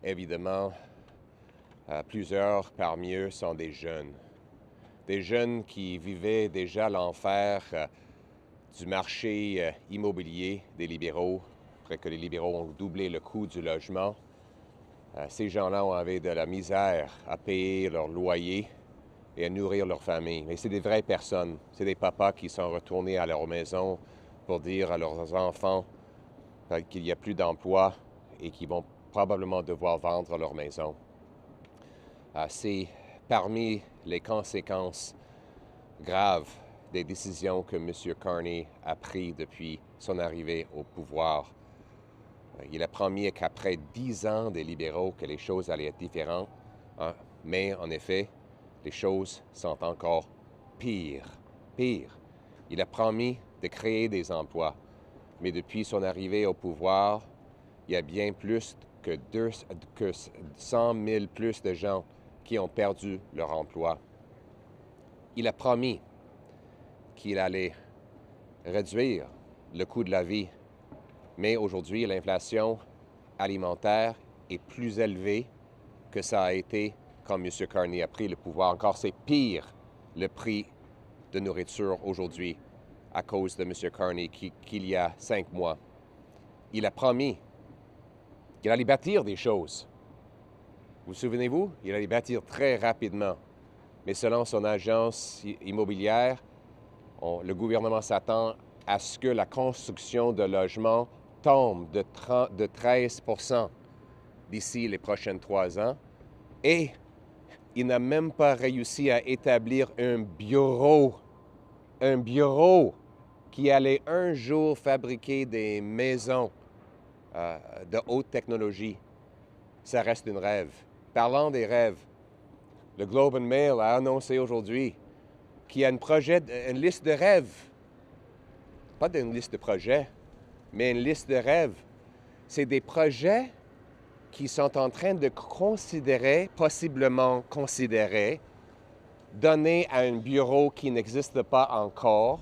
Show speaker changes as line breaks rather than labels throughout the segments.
évidemment, plusieurs parmi eux sont des jeunes. Des jeunes qui vivaient déjà l'enfer du marché immobilier des libéraux, après que les libéraux ont doublé le coût du logement. Ces gens-là avaient de la misère à payer leur loyer et à nourrir leur famille. Mais c'est des vraies personnes. C'est des papas qui sont retournés à leur maison pour dire à leurs enfants qu'il n'y a plus d'emploi et qu'ils vont probablement devoir vendre leur maison. C'est parmi les conséquences graves des décisions que M. Carney a prises depuis son arrivée au pouvoir. Il a promis qu'après 10 ans des libéraux que les choses allaient être différentes, mais en effet, les choses sont encore pires. Il a promis de créer des emplois, mais depuis son arrivée au pouvoir, il y a bien plus que 100 000 plus de gens qui ont perdu leur emploi. Il a promis qu'il allait réduire le coût de la vie, mais aujourd'hui, l'inflation alimentaire est plus élevée que ça a été quand M. Carney a pris le pouvoir. Encore, c'est pire le prix de nourriture aujourd'hui à cause de M. Carney qu'il y a 5 mois. Il a promis qu'il allait bâtir des choses. Vous souvenez-vous? Il allait bâtir très rapidement. Mais selon son agence immobilière, le gouvernement s'attend à ce que la construction de logements tombe de 13 % d'ici les prochaines 3 ans. Et il n'a même pas réussi à établir un bureau qui allait un jour fabriquer des maisons de haute technologie. Ça reste un rêve. Parlant des rêves, le Globe and Mail a annoncé aujourd'hui qu'il y a une liste de rêves. Pas une liste de projets, mais une liste de rêves. C'est des projets qui sont en train de possiblement considérer, donner à un bureau qui n'existe pas encore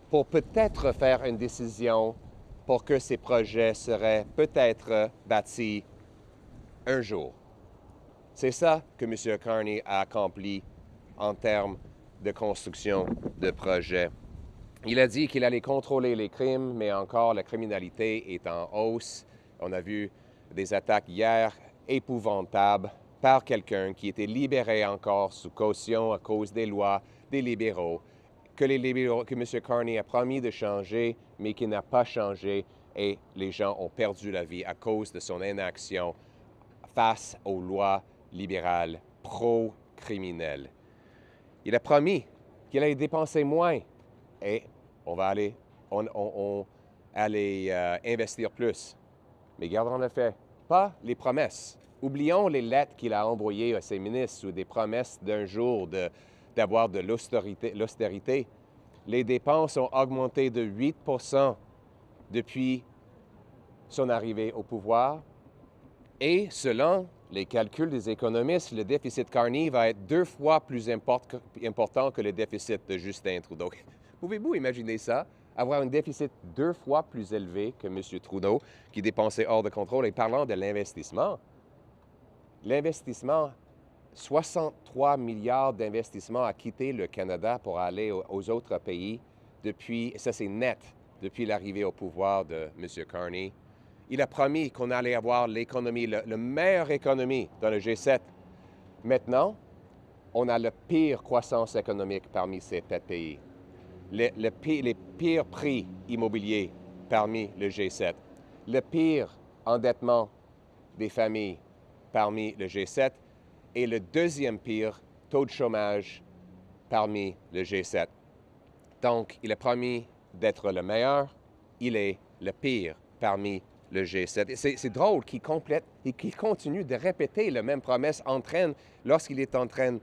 pour peut-être faire une décision pour que ces projets seraient peut-être bâtis un jour. C'est ça que M. Carney a accompli en termes de construction de projets. Il a dit qu'il allait contrôler les crimes, mais encore la criminalité est en hausse. On a vu des attaques hier épouvantables par quelqu'un qui était libéré encore sous caution à cause des lois des libéraux, que M. Carney a promis de changer, mais qui n'a pas changé, et les gens ont perdu la vie à cause de son inaction face aux lois libérales pro-criminelles. Il a promis qu'il allait dépenser moins et on va aller investir plus. Mais gardons le fait, pas les promesses. Oublions les lettres qu'il a envoyées à ses ministres ou des promesses d'un jour d'avoir de l'austérité. Les dépenses ont augmenté de 8 % depuis son arrivée au pouvoir. Et selon les calculs des économistes, le déficit Carney va être 2 fois plus important que le déficit de Justin Trudeau. Pouvez-vous imaginer ça? Avoir un déficit 2 fois plus élevé que M. Trudeau, qui dépensait hors de contrôle. Et parlant de l'investissement, 63 milliards d'investissements a quitté le Canada pour aller aux autres pays depuis, ça c'est net, depuis l'arrivée au pouvoir de M. Carney. Il a promis qu'on allait avoir l'économie, la meilleure économie dans le G7. Maintenant, on a la pire croissance économique parmi ces 7 pays. Les pires prix immobiliers parmi le G7. Le pire endettement des familles parmi le G7 et le deuxième pire taux de chômage parmi le G7. Donc, il a promis d'être le meilleur, il est le pire parmi le G7. C'est drôle qu'il continue de répéter la même promesse lorsqu'il est en train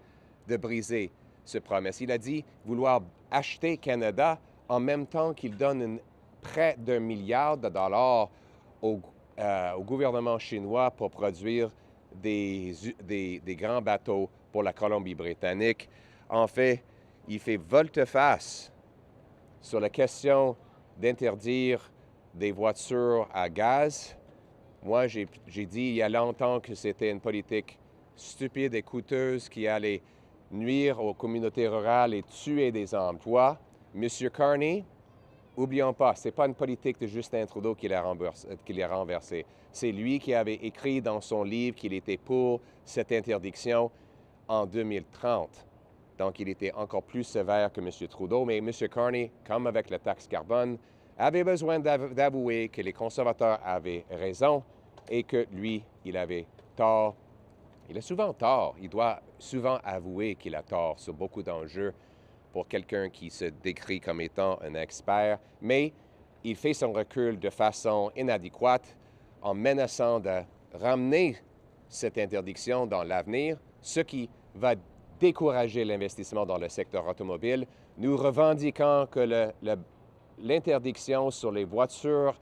de briser cette promesse. Il a dit vouloir acheter Canada en même temps qu'il donne un prêt d'1 milliard de dollars au gouvernement chinois pour produire des grands bateaux pour la Colombie-Britannique. En fait, il fait volte-face sur la question d'interdire des voitures à gaz. Moi, j'ai dit il y a longtemps que c'était une politique stupide et coûteuse qui allait nuire aux communautés rurales et tuer des emplois. Monsieur Carney, oublions pas, ce n'est pas une politique de Justin Trudeau qui l'a renversée. C'est lui qui avait écrit dans son livre qu'il était pour cette interdiction en 2030. Donc, il était encore plus sévère que M. Trudeau. Mais M. Carney, comme avec la taxe carbone, avait besoin d'avouer que les conservateurs avaient raison et que lui, il avait tort. Il a souvent tort. Il doit souvent avouer qu'il a tort sur beaucoup d'enjeux pour quelqu'un qui se décrit comme étant un expert. Mais il fait son recul de façon inadéquate en menaçant de ramener cette interdiction dans l'avenir, ce qui va décourager l'investissement dans le secteur automobile. Nous revendiquons que l'interdiction sur les voitures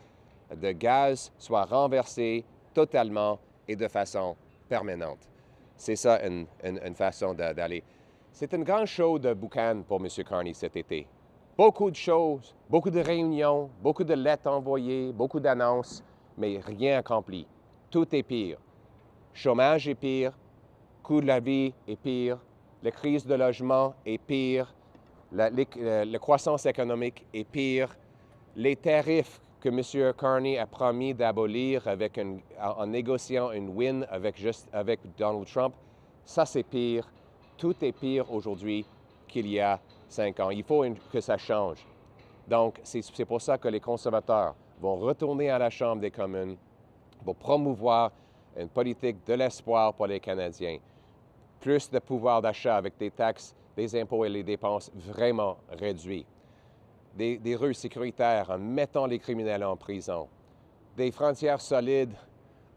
de gaz soit renversée totalement et de façon permanente. C'est ça une façon d'aller. C'est un grand show de boucan pour M. Carney cet été. Beaucoup de choses, beaucoup de réunions, beaucoup de lettres envoyées, beaucoup d'annonces, mais rien accompli. Tout est pire. Chômage est pire, coût de la vie est pire, la crise de logement est pire, la croissance économique est pire, les tarifs que M. Carney a promis d'abolir en négociant une win avec Donald Trump, ça c'est pire. Tout est pire aujourd'hui qu'il y a 5 ans. Il faut que ça change. Donc, c'est pour ça que les conservateurs vont retourner à la Chambre des communes pour promouvoir une politique de l'espoir pour les Canadiens. Plus de pouvoir d'achat avec des taxes, des impôts et les dépenses vraiment réduits. Des rues sécuritaires en mettant les criminels en prison. Des frontières solides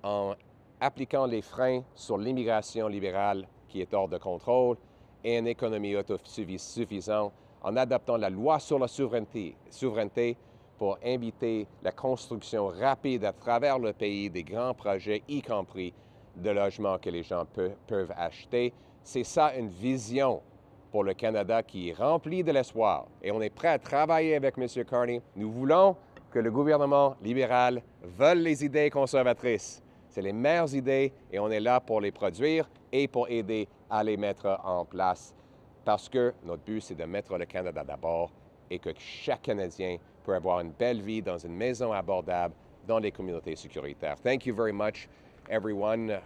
en appliquant les freins sur l'immigration libérale qui est hors de contrôle et une économie autosuffisante en adaptant la loi sur la souveraineté pour inviter la construction rapide à travers le pays des grands projets, y compris de logements que les gens peuvent acheter. C'est ça une vision pour le Canada qui est remplie de l'espoir. Et on est prêt à travailler avec M. Carney. Nous voulons que le gouvernement libéral veuille les idées conservatrices. C'est les meilleures idées et on est là pour les produire et pour aider à les mettre en place. Parce que notre but, c'est de mettre le Canada d'abord et que chaque Canadien peut avoir une belle vie dans une maison abordable dans les communautés sécuritaires. Thank you very much, everyone.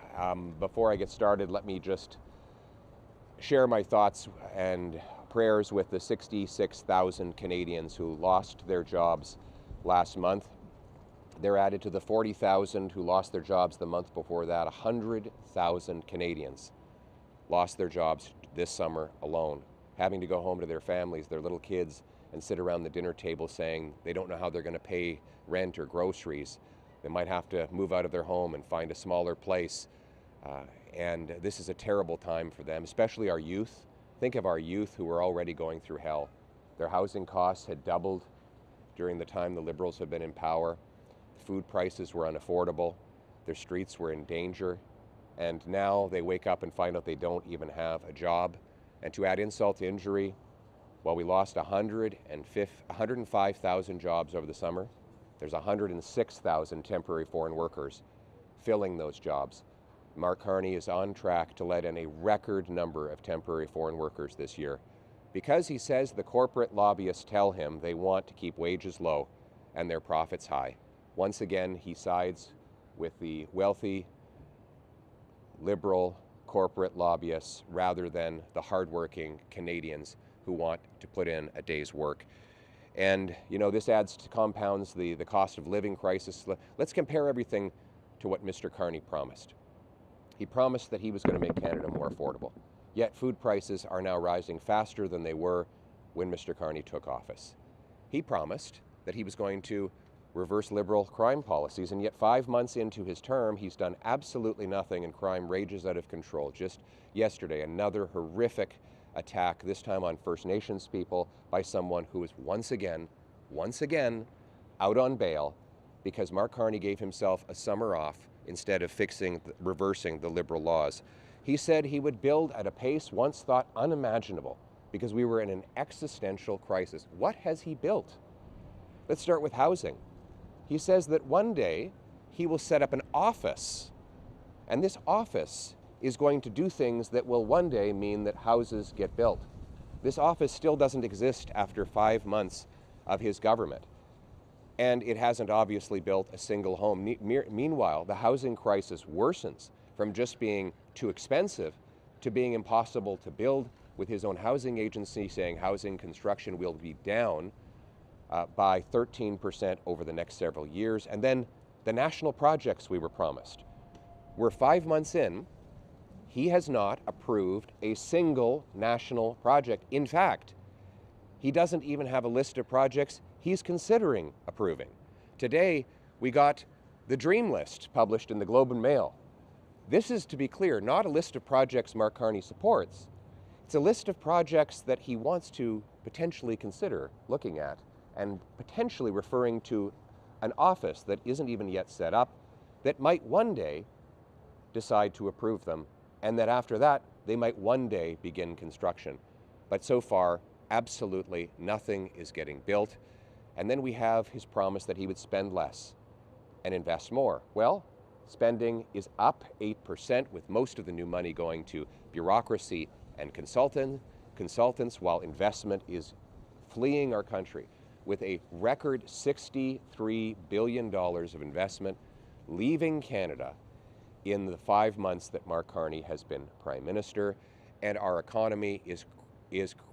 Before I get started, let me just share my thoughts and prayers with the 66,000 Canadians who lost their jobs last month. They're added to the 40,000 who lost their jobs the month before that. 100,000 Canadians lost their jobs this summer alone, having to go home to their families, their little kids, and sit around the dinner table saying they don't know how they're going to pay rent or groceries. They might have to move out of their home and find a smaller place. And this is a terrible time for them, especially our youth. Think of our youth who are already going through hell. Their housing costs had doubled during the time the Liberals have been in power. Food prices were unaffordable. Their streets were in danger. And now they wake up and find out they don't even have a job. And to add insult to injury, while we lost 105,000 jobs over the summer, there's 106,000 temporary foreign workers filling those jobs. Mark Carney is on track to let in a record number of temporary foreign workers this year because he says the corporate lobbyists tell him they want to keep wages low and their profits high. Once again, he sides with the wealthy, liberal corporate lobbyists rather than the hardworking Canadians who want to put in a day's work. And, you know, this compounds the cost of living crisis. Let's compare everything to what Mr. Carney promised. He promised that he was going to make Canada more affordable. Yet food prices are now rising faster than they were when Mr. Carney took office. He promised that he was going to reverse Liberal crime policies, and yet 5 months into his term, he's done absolutely nothing, and crime rages out of control. Just yesterday, another horrific attack, this time on First Nations people, by someone who is once again, out on bail because Mark Carney gave himself a summer off instead of reversing the Liberal laws. He said he would build at a pace once thought unimaginable because we were in an existential crisis. What has he built? Let's start with housing. He says that one day he will set up an office. And this office is going to do things that will one day mean that houses get built. This office still doesn't exist after 5 months of his government. And it hasn't obviously built a single home. Meanwhile, the housing crisis worsens from just being too expensive to being impossible to build, with his own housing agency saying housing construction will be down by 13% over the next several years. And then the national projects we were promised. We're 5 months in. He has not approved a single national project. In fact, he doesn't even have a list of projects he's considering approving. Today, we got the Dream List published in the Globe and Mail. This is, to be clear, not a list of projects Mark Carney supports. It's a list of projects that he wants to potentially consider looking at and potentially referring to an office that isn't even yet set up that might one day decide to approve them, and that after that, they might one day begin construction. But so far, absolutely nothing is getting built. And then we have his promise that he would spend less and invest more. Well, spending is up 8%, with most of the new money going to bureaucracy and consultants, while investment is fleeing our country, with a record $63 billion of investment leaving Canada in the 5 months that Mark Carney has been Prime Minister, and our economy is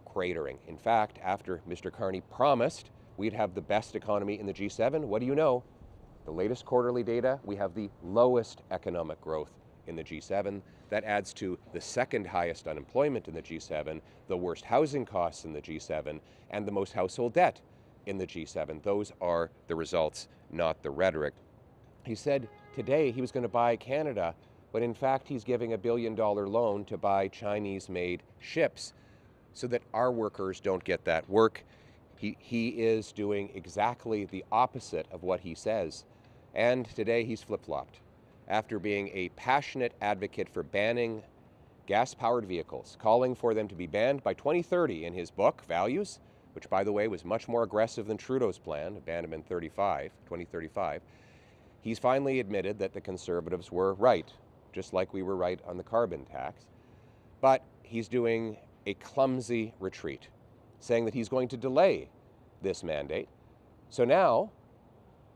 cratering. In fact, after Mr. Carney promised we'd have the best economy in the G7, what do you know? The latest quarterly data, we have the lowest economic growth in the G7. That adds to the second highest unemployment in the G7, the worst housing costs in the G7, and the most household debt in the G7. Those are the results, not the rhetoric. He said today he was going to buy Canada, but in fact he's giving $1 billion loan to buy Chinese-made ships so that our workers don't get that work. He is doing exactly the opposite of what he says. And today he's flip-flopped. After being a passionate advocate for banning gas-powered vehicles, calling for them to be banned by 2030 in his book, Values, which, by the way, was much more aggressive than Trudeau's plan, to ban them in 2035, he's finally admitted that the Conservatives were right, just like we were right on the carbon tax. But he's doing a clumsy retreat, saying that he's going to delay this mandate. So now,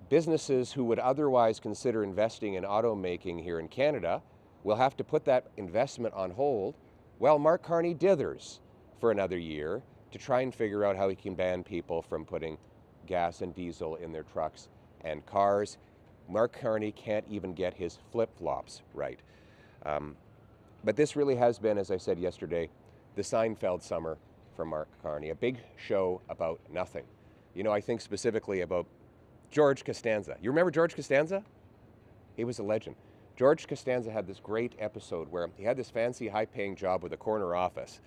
businesses who would otherwise consider investing in automaking here in Canada will have to put that investment on hold while Mark Carney dithers for another year to try and figure out how he can ban people from putting gas and diesel in their trucks and cars. Mark Carney can't even get his flip-flops right. But this really has been, as I said yesterday, the Seinfeld summer for Mark Carney, a big show about nothing. You know, I think specifically about George Costanza. You remember George Costanza? He was a legend. George Costanza had this great episode where he had this fancy, high-paying job with a corner office,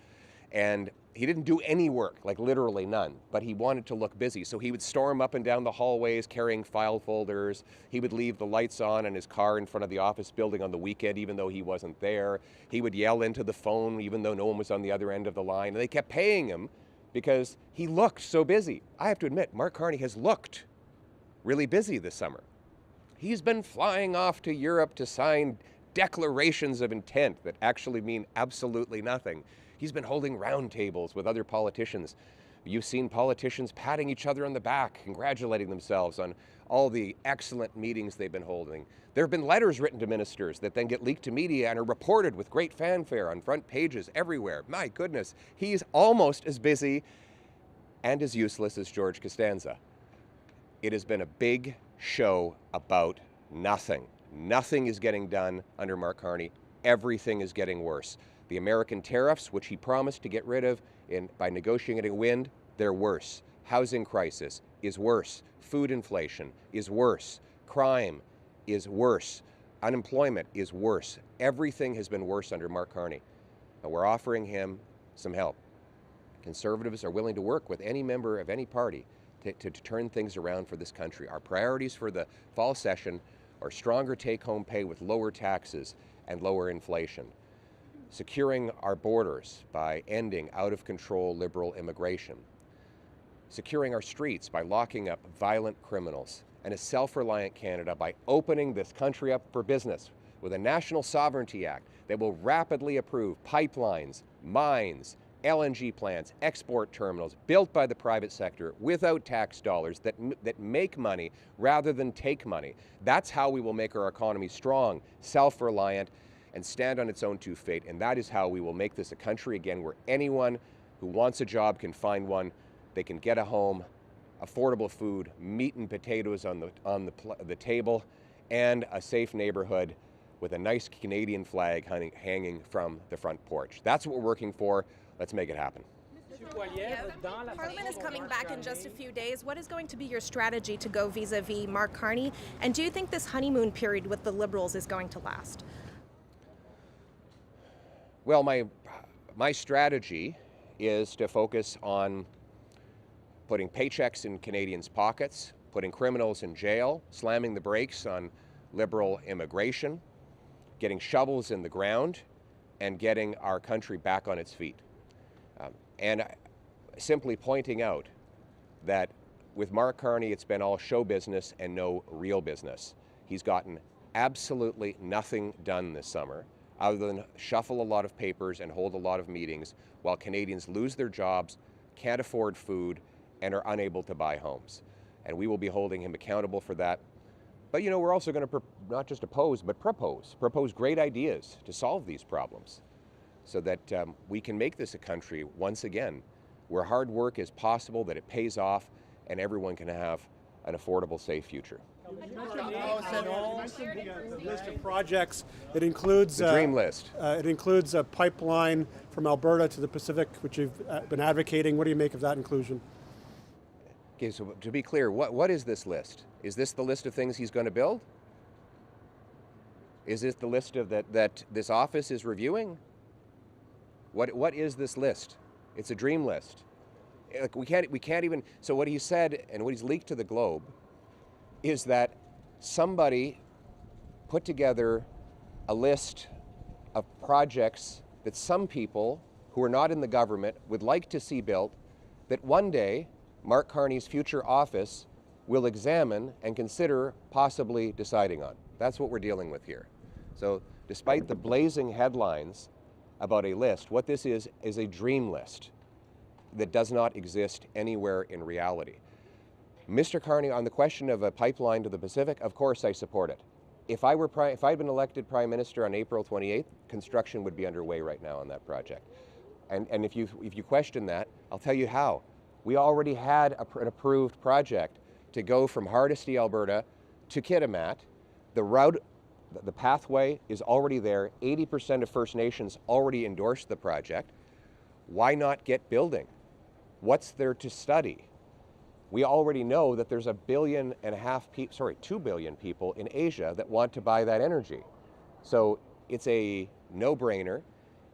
and he didn't do any work, like literally none, but he wanted to look busy. So he would storm up and down the hallways carrying file folders. He would leave the lights on in his car in front of the office building on the weekend, even though he wasn't there. He would yell into the phone, even though no one was on the other end of the line. And they kept paying him because he looked so busy. I have to admit, Mark Carney has looked really busy this summer. He's been flying off to Europe to sign declarations of intent that actually mean absolutely nothing. He's been holding roundtables with other politicians. You've seen politicians patting each other on the back, congratulating themselves on all the excellent meetings they've been holding. There have been letters written to ministers that then get leaked to media and are reported with great fanfare on front pages everywhere. My goodness, he's almost as busy and as useless as George Costanza. It has been a big show about nothing. Nothing is getting done under Mark Carney. Everything is getting worse. The American tariffs, which he promised to get rid of by negotiating a win, they're worse. Housing crisis is worse. Food inflation is worse. Crime is worse. Unemployment is worse. Everything has been worse under Mark Carney. And we're offering him some help. Conservatives are willing to work with any member of any party to turn things around for this country. Our priorities for the fall session are stronger take-home pay with lower taxes and lower inflation, securing our borders by ending out-of-control liberal immigration, securing our streets by locking up violent criminals and a self-reliant Canada by opening this country up for business with a National Sovereignty Act that will rapidly approve pipelines, mines, LNG plants, export terminals built by the private sector without tax dollars that make money rather than take money. That's how we will make our economy strong, self-reliant, and stand on its own 2 feet. And that is how we will make this a country again where anyone who wants a job can find one. They can get a home, affordable food, meat and potatoes on the table, and a safe neighborhood with a nice Canadian flag hanging from the front porch. That's what we're working for. Let's make it happen.
Parliament is coming back in just a few days. What is going to be your strategy to go vis-a-vis Mark Carney? And do you think this honeymoon period with the Liberals is going to last?
Well, my strategy is to focus on putting paychecks in Canadians' pockets, putting criminals in jail, slamming the brakes on Liberal immigration, getting shovels in the ground, and getting our country back on its feet. And simply pointing out that with Mark Carney, it's been all show business and no real business. He's gotten absolutely nothing done this summer other than shuffle a lot of papers and hold a lot of meetings while Canadians lose their jobs, can't afford food, and are unable to buy homes. And we will be holding him accountable for that. But you know, we're also going to not just oppose, but propose great ideas to solve these problems so that we can make this a country, once again, where hard work is possible, that it pays off, and everyone can have an affordable, safe future.
You mentioned the list of projects. It includes
the dream list.
It includes a pipeline from Alberta to the Pacific, which you've been advocating. What do you make of that inclusion?
Okay, so to be clear, what is this list? Is this the list of things he's going to build? Is this the list of that this office is reviewing? What is this list? It's a dream list. Like we can't even. So what he said and what he's leaked to the Globe is that somebody put together a list of projects that some people who are not in the government would like to see built, that one day Mark Carney's future office will examine and consider possibly deciding on. That's what we're dealing with here. So despite the blazing headlines about a list, what this is a dream list that does not exist anywhere in reality. Mr. Carney, on the question of a pipeline to the Pacific, of course I support it. If I'd been elected Prime Minister on April 28th, construction would be underway right now on that project. And if you question that, I'll tell you how. We already had an approved project to go from Hardisty, Alberta to Kitimat. The route, the pathway is already there. 80% of First Nations already endorsed the project. Why not get building? What's there to study? We already know that there's 2 billion people in Asia that want to buy that energy. So it's a no-brainer,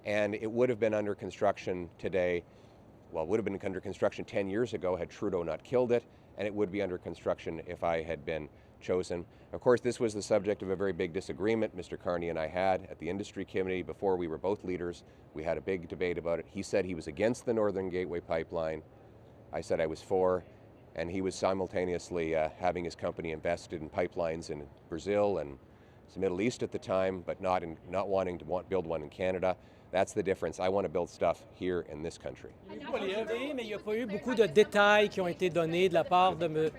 and it would have been under construction today. Well, it would have been under construction 10 years ago had Trudeau not killed it, and it would be under construction if I had been chosen. Of course, this was the subject of a very big disagreement Mr. Carney and I had at the industry committee before we were both leaders. We had a big debate about it. He said he was against the Northern Gateway pipeline. I said I was for, and he was simultaneously having his company invested in pipelines in Brazil and the Middle East at the time, but not wanting to build one in Canada. That's the difference. I want to build stuff here in this country.
Mais il n'y a pas eu beaucoup de détails qui ont été donnés de la part de...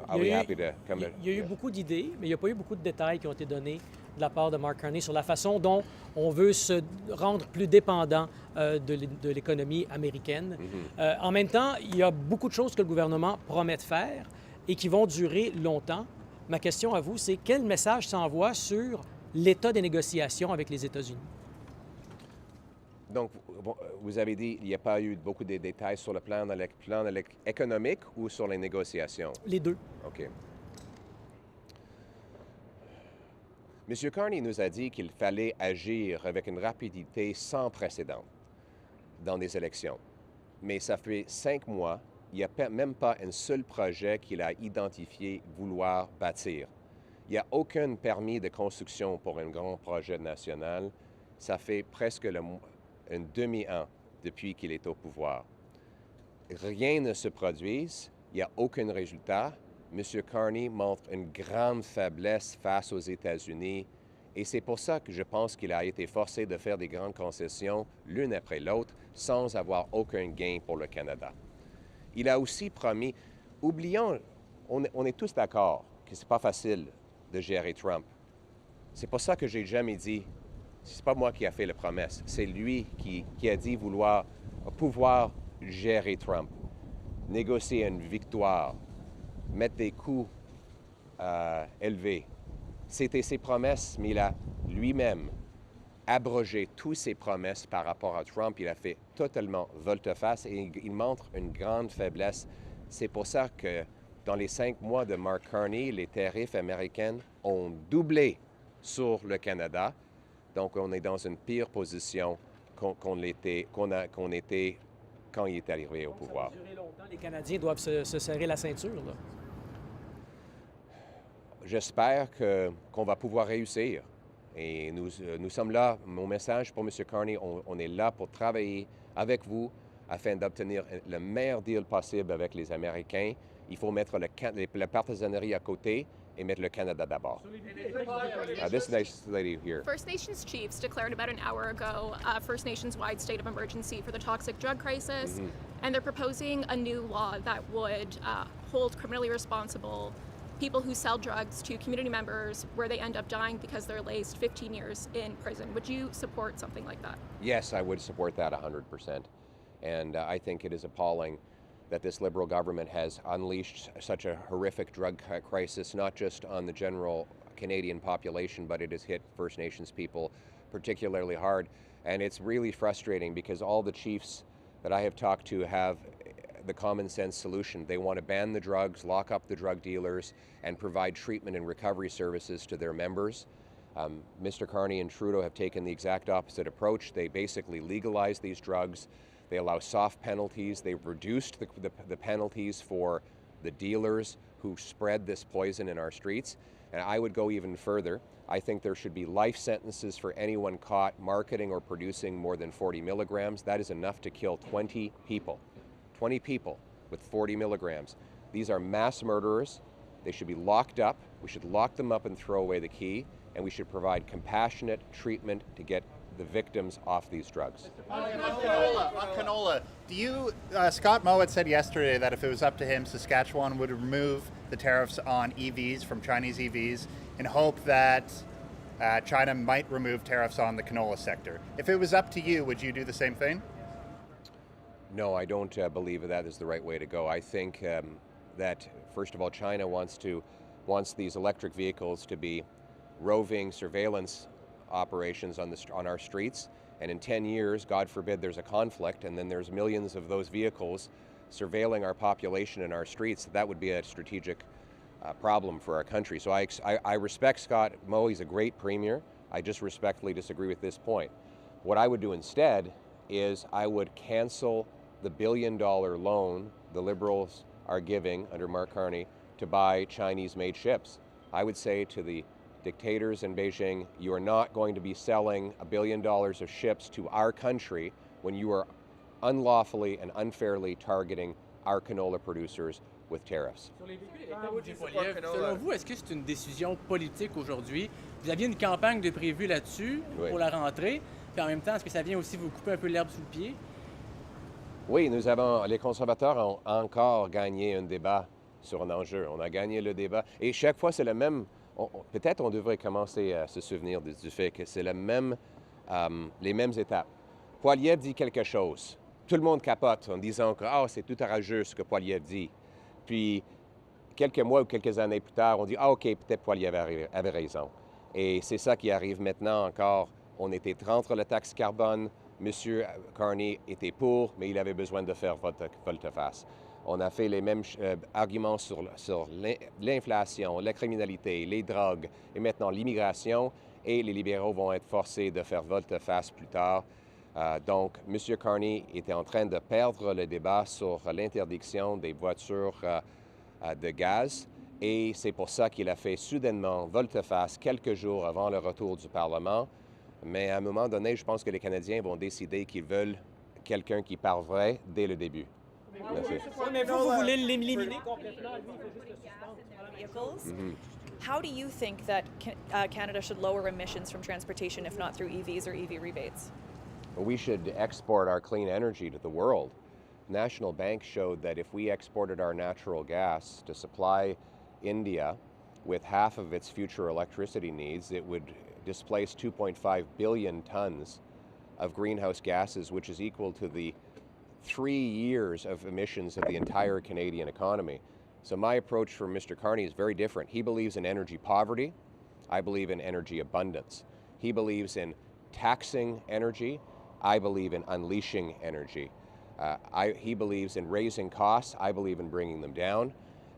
I'll be happy to come in.
Il y a eu beaucoup d'idées, mais il n'y a pas eu beaucoup de détails qui ont été donnés de la part de Mark Carney sur la façon dont on veut se rendre plus dépendant de l'économie américaine. En même temps, il y a beaucoup de choses que le gouvernement promet de faire et qui vont durer longtemps. Ma question à vous, c'est quel message s'envoie sur l'état des négociations avec les États-Unis?
Donc, vous avez dit qu'il n'y a pas eu beaucoup de détails sur le plan économique ou sur les négociations?
Les deux.
OK. M. Carney nous a dit qu'il fallait agir avec une rapidité sans précédent dans des élections. Mais ça fait 5 mois, il n'y a même pas un seul projet qu'il a identifié vouloir bâtir. Il n'y a aucun permis de construction pour un grand projet national. Ça fait presque un demi-an depuis qu'il est au pouvoir. Rien ne se produit, il n'y a aucun résultat, M. Carney montre une grande faiblesse face aux États-Unis et c'est pour ça que je pense qu'il a été forcé de faire des grandes concessions l'une après l'autre sans avoir aucun gain pour le Canada. Il a aussi promis, oublions, on est tous d'accord que c'est pas facile de gérer Trump. C'est pour ça que j'ai jamais dit, c'est pas moi qui a fait la promesse, c'est lui qui a dit pouvoir gérer Trump, négocier une victoire, mettre des coûts élevés. C'était ses promesses, mais il a lui-même abrogé toutes ses promesses par rapport à Trump. Il a fait totalement volte-face et il montre une grande faiblesse. C'est pour ça que dans les 5 mois de Mark Carney, les tarifs américains ont doublé sur le Canada. Donc, on est dans une pire position qu'on était quand il est arrivé au pouvoir.
Ça va durer longtemps. Les Canadiens doivent se serrer la ceinture, là.
J'espère qu'on va pouvoir réussir. Et nous sommes là. Mon message pour M. Carney, on est là pour travailler avec vous afin d'obtenir le meilleur deal possible avec les Américains. Il faut mettre la partisanerie à côté et mettre le Canada d'abord. This nice lady here.
First Nations chiefs declared about an hour ago a First Nations-wide state of emergency for the toxic drug crisis, and they're proposing a new law that would hold criminally responsible people who sell drugs to community members where they end up dying because they're laced 15 years in prison. Would you support something like that?
Yes, I would support that 100%. And I think it is appalling that this Liberal government has unleashed such a horrific drug crisis, not just on the general Canadian population, but it has hit First Nations people particularly hard. And it's really frustrating because all the chiefs that I have talked to have the common sense solution. They want to ban the drugs, lock up the drug dealers, and provide treatment and recovery services to their members. Mr. Carney and Trudeau have taken the exact opposite approach. They basically legalize these drugs. They allow soft penalties. They've reduced the penalties for the dealers who spread this poison in our streets. And I would go even further. I think there should be life sentences for anyone caught marketing or producing more than 40 milligrams. That is enough to kill 20 people. 20 people with 40 milligrams. These are mass murderers. They should be locked up. We should lock them up and throw away the key. And we should provide compassionate treatment to get the victims off these drugs.
On canola, do you, Scott Moe had said yesterday that if it was up to him, Saskatchewan would remove the tariffs on EVs from Chinese EVs in hope that China might remove tariffs on the canola sector. If it was up to you, would you do the same thing?
No, I don't believe that is the right way to go. I think that, first of all, China wants these electric vehicles to be roving surveillance operations on our streets. And in 10 years, God forbid, there's a conflict, and then there's millions of those vehicles surveilling our population in our streets. That would be a strategic problem for our country. So I respect Scott Moe. He's a great premier. I just respectfully disagree with this point. What I would do instead is I would cancel the $1 billion loan the Liberals are giving under Mark Carney to buy Chinese-made ships. I would say to the dictators in Beijing, you are not going to be selling $1 billion of ships to our country when you are unlawfully and unfairly targeting our canola producers with tariffs.
Selon vous, est-ce que c'est une décision politique aujourd'hui? Vous aviez une campagne de prévue là-dessus pour la rentrée, puis en même temps, est-ce que ça vient aussi vous couper un peu l'herbe sous le pied?
Oui, les conservateurs ont encore gagné un débat sur un enjeu. On a gagné le débat. Et chaque fois, c'est le même. Peut-être on devrait commencer à se souvenir du fait que c'est les mêmes étapes. Poilievre dit quelque chose. Tout le monde capote en disant que c'est tout arrageux ce que Poilievre dit. Puis, quelques mois ou quelques années plus tard, on dit OK, peut-être Poilievre avait raison. Et c'est ça qui arrive maintenant encore. On était contre la taxe carbone. M. Carney était pour, mais il avait besoin de faire volte-face. On a fait les mêmes arguments sur l'inflation, la criminalité, les drogues et maintenant l'immigration. Et les libéraux vont être forcés de faire volte-face plus tard. Donc, M. Carney était en train de perdre le débat sur l'interdiction des voitures de gaz. Et c'est pour ça qu'il a fait soudainement volte-face quelques jours avant le retour du Parlement. Mais à un moment donné, je pense que les Canadiens vont décider qu'ils veulent quelqu'un qui parle vrai dès le début. Merci.
Oui, mais vous voulez l'éliminer complètement. Lui, il faut juste le suspendre.
Vehicles. How do you think that Canada should lower emissions from transportation, if not through EVs or EV rebates?
We should export our clean energy to the world. National Bank showed that if we exported our natural gas to supply India with half of its future electricity needs, it would displace 2.5 billion tons of greenhouse gases, which is equal to the 3 years of emissions of the entire Canadian economy. So my approach for Mr. Carney is very different. He believes in energy poverty. I believe in energy abundance. He believes in taxing energy. I believe in unleashing energy. He believes in raising costs. I believe in bringing them down.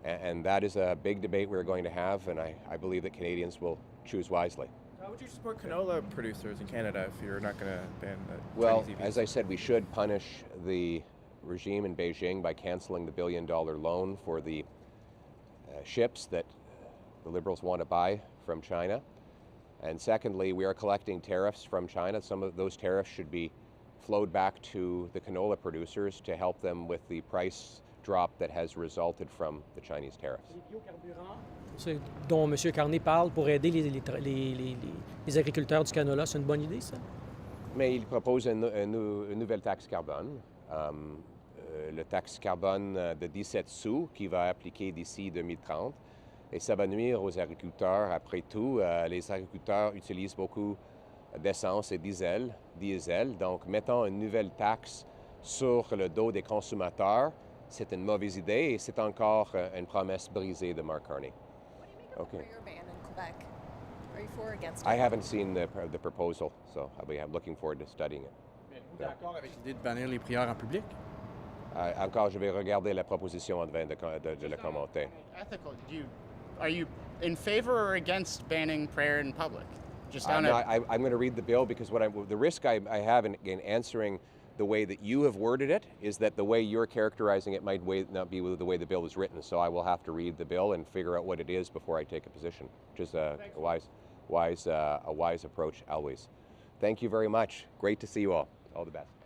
And that is a big debate we're going to have, and I believe that Canadians will choose wisely.
How would you support canola producers in Canada if you're not going to ban the
Well,
Chinese EVs?
as I said, we should punish the regime in Beijing by canceling the billion-dollar loan for the ships that the Liberals want to buy from China. And secondly, we are collecting tariffs from China. Some of those tariffs should be flowed back to the canola producers to help them with the price drop that has resulted from the Chinese tariffs.
C'est dont M. Carney parle pour aider les agriculteurs du canola, c'est une bonne idée, ça?
Mais il propose une nouvelle taxe carbone, le taxe carbone de 17 sous qui va appliquer d'ici 2030. Et ça va nuire aux agriculteurs. Après tout, les agriculteurs utilisent beaucoup d'essence et diesel. Donc, mettons une nouvelle taxe sur le dos des consommateurs. C'est une mauvaise idée et c'est encore une promesse brisée de Mark Carney.
What do you make of your ban in Quebec? Are you for or against it?
I haven't seen the proposal, so I'm looking forward to studying it.
Êtes-vous d'accord avec l'idée de bannir les prières en public?
Encore, je vais regarder la proposition avant de la commenter.
Ethical. Are you in favor or against banning prayer in public?
I'm going to read the bill because the risk I have in answering the way that you have worded it is that the way you're characterizing it might not be the way the bill is written. So I will have to read the bill and figure out what it is before I take a position, which is a wise approach always. Thank you very much. Great to see you all. All the best.